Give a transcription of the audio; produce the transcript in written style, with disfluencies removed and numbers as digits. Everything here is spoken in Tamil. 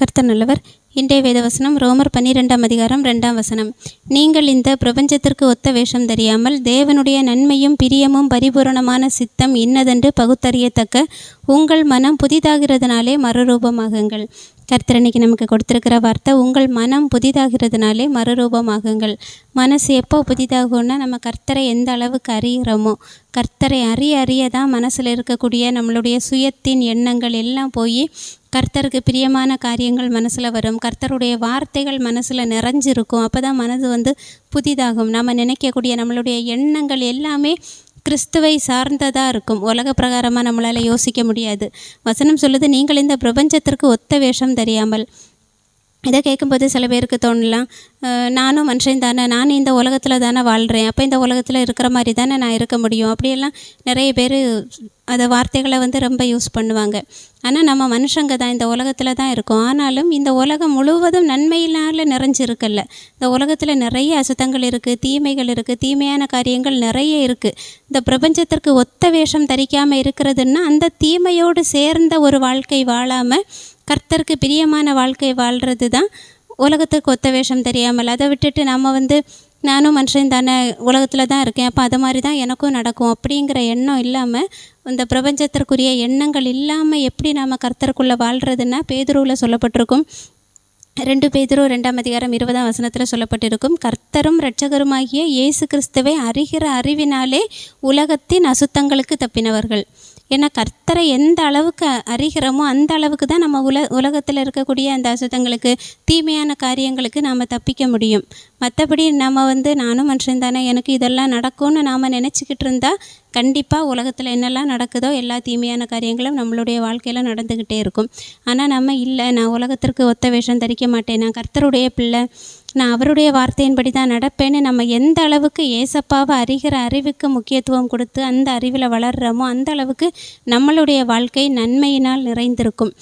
கர்த்தர் நல்லவர். இன்றைய வேதவசனம் ரோமர் 12ஆம் அதிகாரம் 2ஆம் வசனம். நீங்கள் இந்த பிரபஞ்சத்திற்கு ஒத்த வேஷம் தெரியாமல் தேவனுடைய நன்மையும் பிரியமும் பரிபூரணமான சித்தம் இன்னதென்று பகுத்தறியத்தக்க உங்கள் மனம் புதிதாகிறதுனாலே மறுரூபமாகுங்கள். கர்த்தர் இன்னைக்கு நமக்கு கொடுத்துருக்கிற வார்த்தை, உங்கள் மனம் புதிதாகிறதுனாலே மறுரூபமாகுங்கள். மனசு எப்போ புதிதாகும்னா, நம்ம கர்த்தரை எந்த அளவுக்கு அறிகிறோமோ, கர்த்தரை அறிய தான் மனசில் இருக்கக்கூடிய நம்மளுடைய சுயத்தின் எண்ணங்கள் எல்லாம் போய் கர்த்தருக்கு பிரியமான காரியங்கள் மனசில் வரும். கர்த்தருடைய வார்த்தைகள் மனசில் நிறைஞ்சிருக்கும். அப்போ தான் மனது புதிதாகும். நம்ம நினைக்கக்கூடிய நம்மளுடைய எண்ணங்கள் எல்லாமே கிறிஸ்துவை சார்ந்ததாக இருக்கும். உலக பிரகாரமாக நம்மளால் யோசிக்க முடியாது. வசனம் சொல்லுது, நீங்கள் இந்த பிரபஞ்சத்திற்கு ஒத்த வேஷம் தெரியாமல். இதை கேட்கும்போது சில பேருக்கு தோணலாம், நானும் மனுஷன் தானே, நானும் இந்த உலகத்தில் தானே வாழ்கிறேன், அப்போ இந்த உலகத்தில் இருக்கிற மாதிரி தானே நான் இருக்க முடியும். அப்படியெல்லாம் நிறைய பேர் அதை வார்த்தைகளை ரொம்ப யூஸ் பண்ணுவாங்க. ஆனால் நம்ம மனுஷங்க தான், இந்த உலகத்தில் தான் இருக்கோம். ஆனாலும் இந்த உலகம் முழுவதும் நன்மையினால் நிறைஞ்சிருக்கல்ல. இந்த உலகத்தில் நிறைய அசுத்தங்கள் இருக்குது, தீமைகள் இருக்குது, தீமையான காரியங்கள் நிறைய இருக்குது. இந்த பிரபஞ்சத்திற்கு ஒத்த வேஷம் தரிக்காமல் இருக்கிறதுன்னா, அந்த தீமையோடு சேர்ந்த ஒரு வாழ்க்கை வாழாமல் கர்த்தருக்கு பிரியமான வாழ்க்கை வாழ்கிறது தான் உலகத்துக்கு ஒத்த வேஷம் தெரியாமல். அதை விட்டுட்டு நம்ம நானும் மனுஷன் தானே, உலகத்தில் தான் இருக்கேன், அப்போ அது மாதிரி தான் எனக்கும் நடக்கும் அப்படிங்கிற எண்ணம் இல்லாமல், இந்த பிரபஞ்சத்திற்குரிய எண்ணங்கள் இல்லாமல் எப்படி நாம் கர்த்தருக்குள்ளே வாழ்கிறதுன்னா, பேதுருவில் சொல்லப்பட்டிருக்கும். 2 பேதுரு 2ஆம் அதிகாரம் 20ஆம் வசனத்தில் சொல்லப்பட்டிருக்கும், கர்த்தரும் இரட்சகருமாகிய இயேசு கிறிஸ்துவை அறிகிற அறிவினாலே உலகத்தின் அசுத்தங்களுக்கு தப்பினவர்கள். ஏன்னா கர்த்தரை எந்த அளவுக்கு அறிகிறோமோ அந்த அளவுக்கு தான் நம்ம உலகத்தில் இருக்கக்கூடிய அந்த அசுத்தங்களுக்கு, தீமையான காரியங்களுக்கு நாம் தப்பிக்க முடியும். மற்றபடி நம்ம நானும் மனுஷன் தானே, எனக்கு இதெல்லாம் நடக்கும்னு நாம் நினச்சிக்கிட்டு இருந்தால் கண்டிப்பாக உலகத்தில் என்னெல்லாம் நடக்குதோ எல்லா தீமையான காரியங்களும் நம்மளுடைய வாழ்க்கையில் நடந்துக்கிட்டே இருக்கும். ஆனால் நம்ம இல்லை, நான் உலகத்திற்கு ஒத்த வேஷம் தரிக்க மாட்டேன், நான் கர்த்தருடைய பிள்ளை, நான் அவருடைய வார்த்தையின்படி தான் நடப்பேன்னு நம்ம எந்த அளவுக்கு ஏசப்பாவை அறிகிற அறிவுக்கு முக்கியத்துவம் கொடுத்து அந்த அறிவில் வளர்கிறோமோ அந்த அளவுக்கு நம்மளுடைய வாழ்க்கை நன்மையினால் நிறைந்திருக்கும்.